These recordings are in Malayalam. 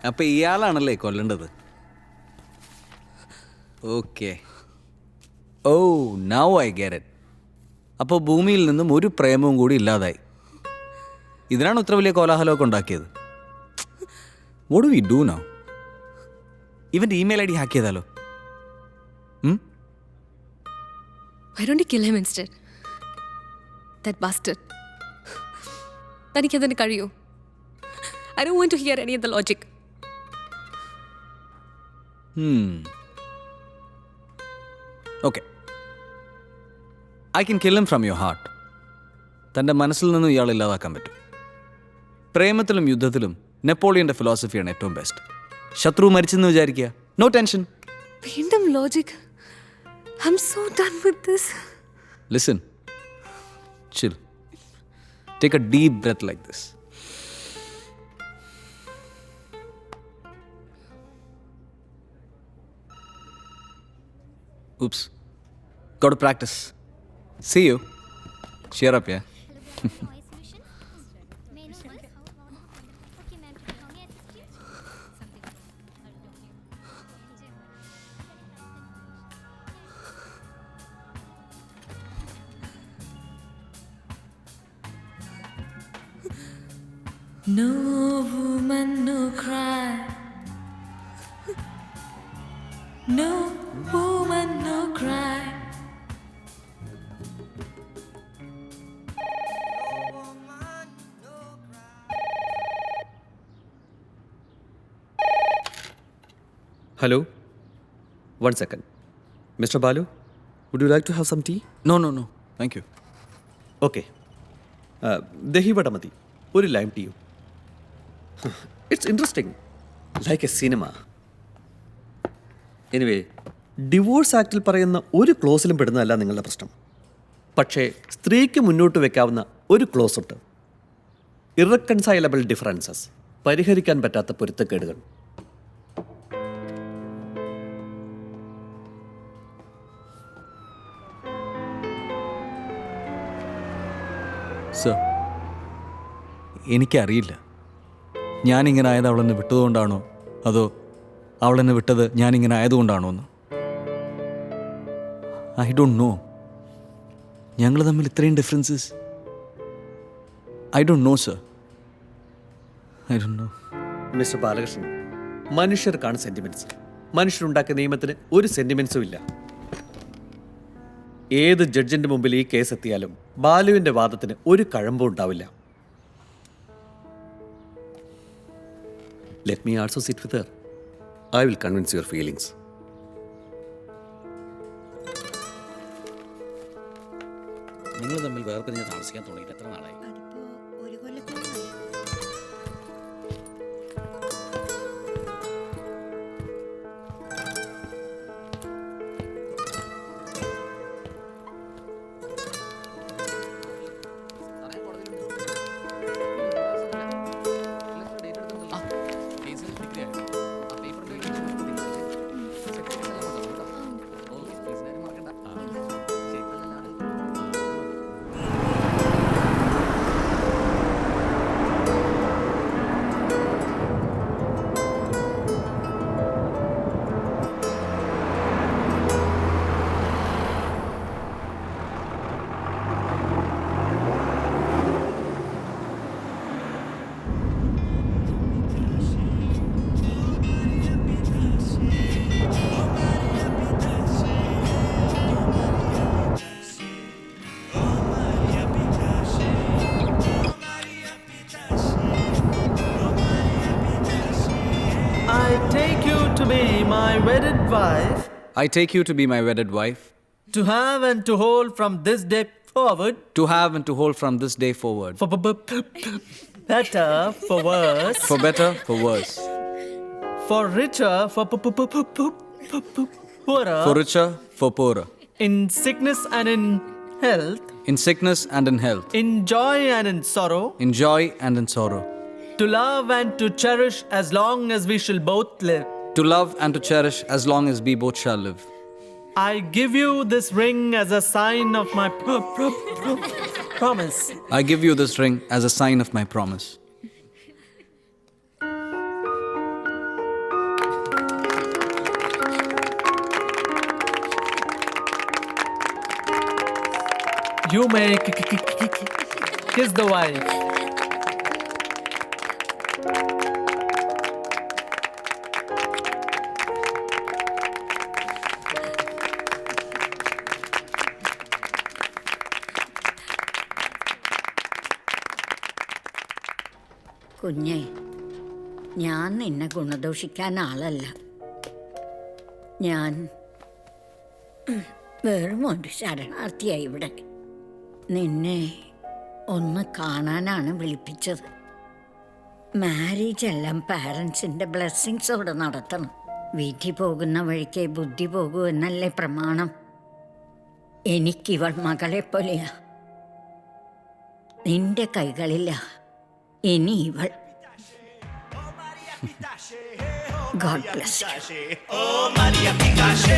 അപ്പം ഇയാളാണല്ലേ കൊല്ലേണ്ടത്? Okay. Oh, now I get it. അപ്പോൾ ഭൂമിയിൽ നിന്നും ഒരു പ്രേമവും കൂടി ഇല്ലാതായി. ഇതിനാണ് ഇത്ര വലിയ കോലാഹലമൊക്കെ ഉണ്ടാക്കിയത്. What do we do now? ഇവൻ്റെ ഇമെയിൽ ഐ ഡി ഹാക്ക് ചെയ്താലോ? Why don't you kill him instead? That bastard. തനിക്കതിന് കഴിയൂ? I don't want to hear any of the logic. Okay, I can kill him from your heart. തൻ്റെ മനസ്സിൽ നിന്നും ഇയാൾ ഇല്ലാതാക്കാൻ പറ്റും. പ്രേമത്തിലും യുദ്ധത്തിലും നെപ്പോളിയൻ്റെ ഫിലോസഫിയാണ് ഏറ്റവും ബെസ്റ്റ്. ശത്രു മരിച്ചെന്ന് വിചാരിക്കുക, നോ ടെൻഷൻ. വീണ്ടും logic. I'm so done with this. Listen, chill. Take a deep breath like this. Oops. Got to practice. See you. Cheer up, yeah? No woman, no cry. No woman, no cry. Hello? 1 second. Mr. Balu, would you like to have some tea? No. Thank you. Okay. Dahi vada മതി, ഒരു ലൈം ടീയും. It's interesting, like a cinema. Anyway, divorce ആക്റ്റിൽ പറയുന്ന ഒരു ക്ലോസിലും പെടുന്നതല്ല നിങ്ങളുടെ പ്രശ്നം. പക്ഷേ സ്ത്രീക്ക് മുന്നോട്ട് വെക്കാവുന്ന ഒരു ക്ലോസ് ഉണ്ട്. ഇറക്കൺസൈലബിൾ ഡിഫറൻസസ്, പരിഹരിക്കാൻ പറ്റാത്ത പൊരുത്തക്കേടുകൾ. സർ, എനിക്കറിയില്ല ഞാനിങ്ങനെ ആയത് അവളെന്നെ വിട്ടതുകൊണ്ടാണോ അതോ അവളെന്നെ വിട്ടത് ഞാനിങ്ങനെ ആയതുകൊണ്ടാണോ എന്ന്. I don't know. ഞങ്ങൾ തമ്മിൽ ഇത്രയും differences. I don't know sir, I don't know. Mister Balakrishnan, മനുഷ്യർക്കാണ് സെന്റിമെന്റ്സ്. മനുഷ്യരുണ്ടാക്കിയ നിയമത്തിന് ഒരു സെന്റിമെന്റ്സും ഇല്ല. ഏത് ജഡ്ജിന്റെ മുമ്പിൽ ഈ കേസ് എത്തിയാലും ബാലുവിന്റെ വാദത്തിന് ഒരു കഴമ്പും ഉണ്ടാവില്ല. Let me also sit with Har. I will convince your feelings. നിങ്ങൾ തമ്മിൽ വേർപിരിഞ്ഞ് താമസിക്കാൻ തുടങ്ങിയിട്ട് എത്ര നാളായി? I take you to be my wedded wife, I take you to be my wedded wife, to have and to hold from this day forward, to have and to hold from this day forward, for better, for worse, for better, for worse, for richer, for poorer, for richer, for poorer, in sickness and in health, in sickness and in health, in joy and in sorrow, in joy and in sorrow, to love and to cherish as long as we shall both live. to love and to cherish as long as we both shall live. I give you this ring as a sign of my promise. I give you this ring as a sign of my promise. You may kiss the wife. കുഞ്ഞേ, ഞാൻ നിന്നെ ഗുണദോഷിക്കാൻ ആളല്ല. ഞാൻ വെറും ഒരു ശരണാർത്ഥിയായി ഇവിടെ. നിന്നെ ഒന്ന് കാണാനാണ് വിളിപ്പിച്ചത്. മാരേജ് എല്ലാം പാരൻസിൻ്റെ ബ്ലെസ്സിങ്സോടെ നടത്തണം. വീട്ടിൽ പോകുന്ന വഴിക്ക് ബുദ്ധി പോകൂ എന്നല്ലേ പ്രമാണം. എനിക്കിവൾ മകളെ പോലെയാ. നിന്റെ കൈകളില്ല ഇനി ഇവൾ. God bless you. Oh Maria Picache,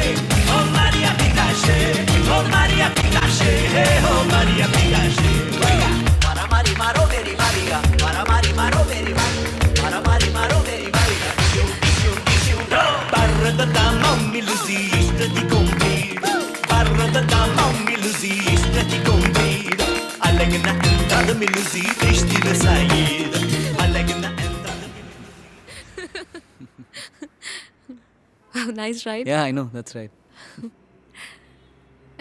oh Maria Picache, oh Maria Picache, oh Maria Picache. Para Mari Maro Meri Maria, para Mari Maro Meri Maria, para Mari Maro Meri Maria. Barra da mammi Lucy, istati compida. Barra da mammi Lucy, istati compida. Allegna entrada mi Lucy, tristi da saída. Allegna entrada. Wow, nice ride. Yeah, I know, that's right.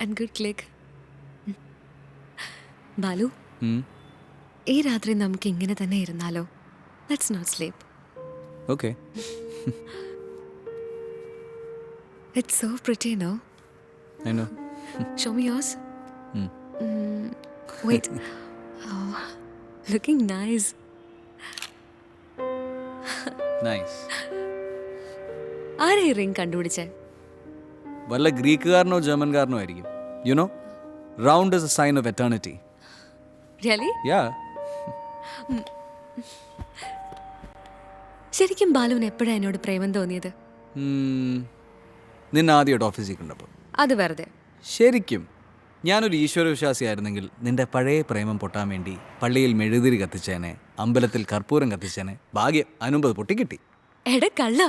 And good click. Balu, Hmm. ഈ രാത്രി നമുക്ക് ഇങ്ങനെ തന്നെ ഇരുന്നാലോ? Let's not sleep. Okay. It's so pretty, no? I know. Show me yours. Hmm. Wait. Oh, looking nice. Nice. ആരെ ഈ റിംഗ് കണ്ടുപിടിച്ചേ? വല്ല ഗ്രീക്കുകാരനോ ജർമ്മൻകാരനോ ആയിരിക്കും. You know, round is a sign of eternity. Really? Yeah. ശരിക്കും ബാലുവിന് എപ്പോഴാണ് എന്നോട് പ്രേമം തോന്നിയത്? നിന്നെ ആദ്യമായിട്ട് ഓഫീസിൽ കണ്ടപ്പോൾ. അത് വെറുതെ. ശരിക്കും ഞാനൊരു ഈശ്വരവിശ്വാസിയായിരുന്നെങ്കിൽ നിന്റെ പഴയ പ്രേമം പൊട്ടാൻ വേണ്ടി പള്ളിയിൽ മെഴുതിരി കത്തിച്ചേനെ, അമ്പലത്തിൽ കർപ്പൂരം കത്തിച്ചേനെ. ഭാഗ്യം അനുമ്പത് പൊട്ടിക്കിട്ടി. എട കള്ള,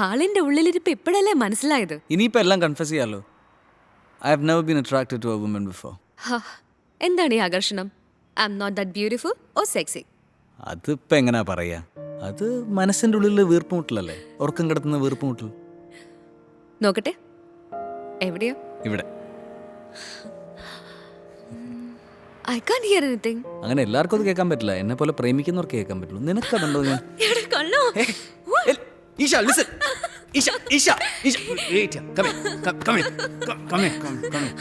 ആളിന്റെ ഉള്ളിലിരിപ്പ് ഇപ്പോഴല്ലേ മനസ്സിലായത്? ഇനിയിപ്പോൾ എല്ലാം കൺഫസ് ചെയ്യാമല്ലോ. I have never been attracted to a woman before. എന്താണ് ഈ ആകർഷണം? I'm not that beautiful or sexy. അതിപ്പോൾ എങ്ങനെയാ പറയുക? അത് മനസ്സിൻ്റെ ഉള്ളിൽ വീർപ്പുമുട്ടലല്ലേ, ഉറക്കം കിടത്തുന്ന വീർപ്പുമുട്ടൽ. നോക്കട്ടെ, എവിടെയോ? ഇവിടെ. I can't here anything. അങ്ങനെ എല്ലാവർക്കും അത് കേൾക്കാൻ പറ്റില്ല. എന്നെ പോലെ പ്രേമിക്കുന്നവർക്ക് കേൾക്കാൻ പറ്റുള്ളൂ. നിനക്കതുണ്ടോ? ഞാൻ എടാ കള്ളോ. Isha, listen. Isha. Wait here. Come here. Come here.